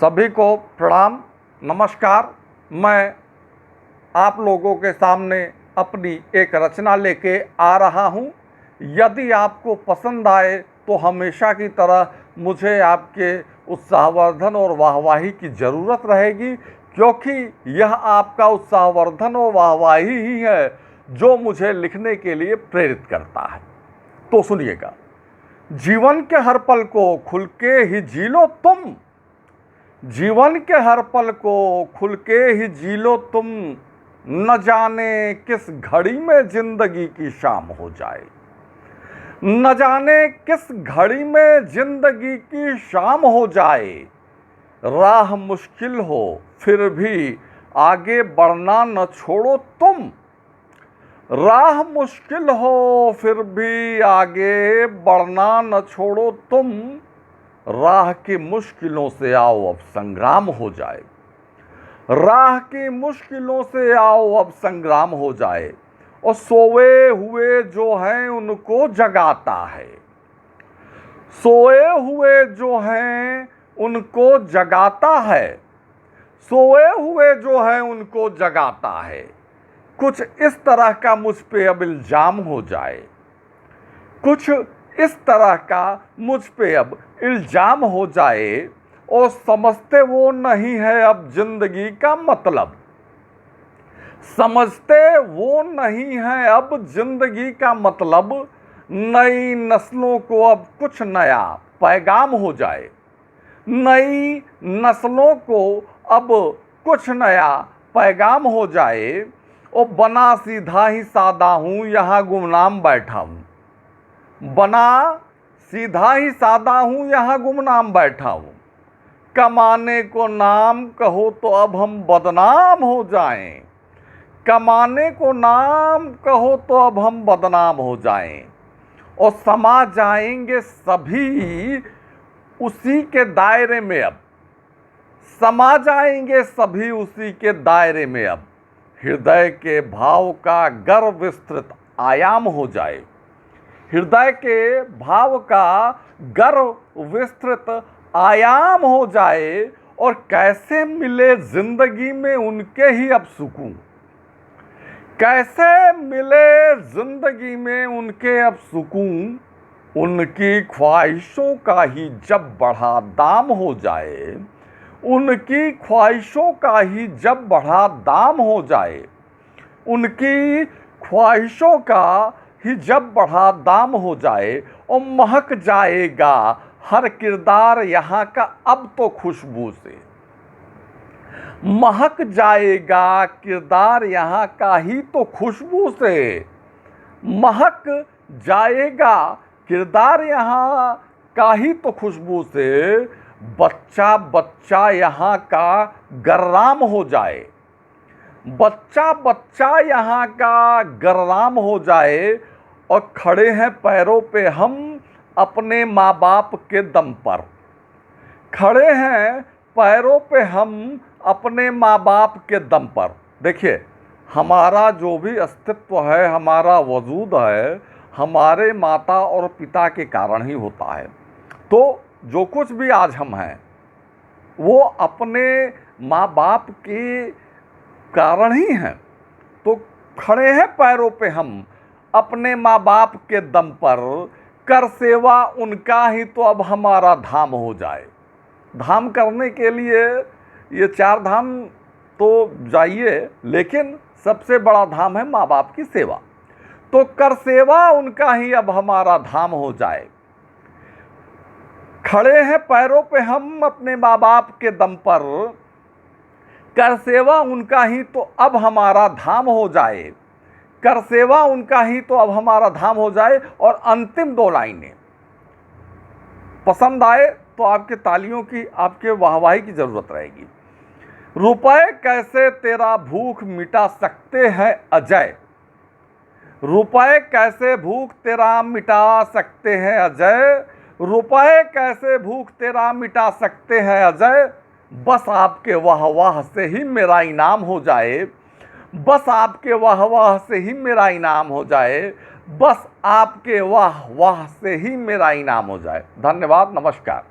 सभी को प्रणाम, नमस्कार। मैं आप लोगों के सामने अपनी एक रचना लेके आ रहा हूँ। यदि आपको पसंद आए तो हमेशा की तरह मुझे आपके उत्साहवर्धन और वाहवाही की ज़रूरत रहेगी, क्योंकि यह आपका उत्साहवर्धन और वाहवाही ही है जो मुझे लिखने के लिए प्रेरित करता है। तो सुनिएगा। जीवन के हर पल को खुल के ही जी लो तुम, जीवन के हर पल को खुल के ही जी लो तुम, न जाने किस घड़ी में जिंदगी की शाम हो जाए, न जाने किस घड़ी में जिंदगी की शाम हो जाए। राह मुश्किल हो फिर भी आगे बढ़ना न छोड़ो तुम, राह मुश्किल हो फिर भी आगे बढ़ना न छोड़ो तुम। राह की मुश्किलों से आओ अब संग्राम हो जाए, राह की मुश्किलों से आओ अब संग्राम हो जाए। और सोए हुए जो हैं उनको जगाता है, सोए हुए जो हैं उनको जगाता है, सोए हुए जो हैं उनको जगाता है। कुछ इस तरह का मुझ पे अब इल्जाम हो जाए, कुछ इस तरह का मुझ पे अब इल्जाम हो जाए, और समझते वो नहीं है अब जिंदगी का मतलब, समझते वो नहीं है अब जिंदगी का मतलब। नई नस्लों को अब कुछ नया पैगाम हो जाए, नई नस्लों को अब कुछ नया पैगाम हो जाए। और बना सीधा ही सादा हूँ यहाँ गुमनाम बैठा हूँ, बना सीधा ही सादा हूँ यहाँ गुमनाम बैठा हूँ। कमाने को नाम कहो तो अब हम बदनाम हो जाएं, कमाने को नाम कहो तो अब हम बदनाम हो जाएं। और समा जाएंगे सभी उसी के दायरे में अब, समा जाएंगे सभी उसी के दायरे में अब। हृदय के भाव का गर्व विस्तृत आयाम हो जाए, हृदय के भाव का गर्व विस्तृत आयाम हो जाए। और कैसे मिले जिंदगी में उनके ही अब सुकून, कैसे मिले जिंदगी में उनके अब सुकून। उनकी ख्वाहिशों का ही जब बढ़ा दाम हो जाए, उनकी ख्वाहिशों का ही जब बढ़ा दाम हो जाए, उनकी ख्वाहिशों का ही जब बढ़ा दाम हो जाए। और महक जाएगा हर किरदार यहाँ का अब तो खुशबू से, महक जाएगा किरदार यहाँ का ही तो खुशबू से, महक जाएगा किरदार यहाँ का ही तो खुशबू से। बच्चा बच्चा यहाँ का गर्राम हो जाए, बच्चा बच्चा यहाँ का गर्राम हो जाए। और खड़े हैं पैरों पे हम अपने माँ बाप के दम पर, खड़े हैं पैरों पे हम अपने माँ बाप के दम पर। देखिए, हमारा जो भी अस्तित्व है, हमारा वजूद है, हमारे माता और पिता के कारण ही होता है। तो जो कुछ भी आज हम हैं वो अपने माँ बाप के कारण ही हैं। तो खड़े हैं पैरों पे हम अपने माँ बाप के दम पर, कर सेवा उनका ही तो अब हमारा धाम हो जाए। धाम करने के लिए ये 4 धाम तो जाइए, लेकिन सबसे बड़ा धाम है माँ बाप की सेवा। तो कर सेवा उनका ही अब हमारा धाम हो जाए। खड़े हैं पैरों पे हम अपने माँ बाप के दम पर, कर सेवा उनका ही तो अब हमारा धाम हो जाए, कर सेवा उनका ही तो अब हमारा धाम हो जाए। और अंतिम 2 लाइनें पसंद आए तो आपके तालियों की, आपके वाहवाही की जरूरत रहेगी। रुपए कैसे तेरा भूख मिटा सकते हैं अजय, रुपए कैसे भूख तेरा मिटा सकते हैं अजय, रुपए कैसे भूख तेरा मिटा सकते हैं अजय। बस आपके वाह वाह से ही मेरा इनाम हो जाए, बस आपके वाह वाह से ही मेरा इनाम हो जाए, बस आपके वाह वाह से ही मेरा इनाम हो जाए। धन्यवाद, नमस्कार।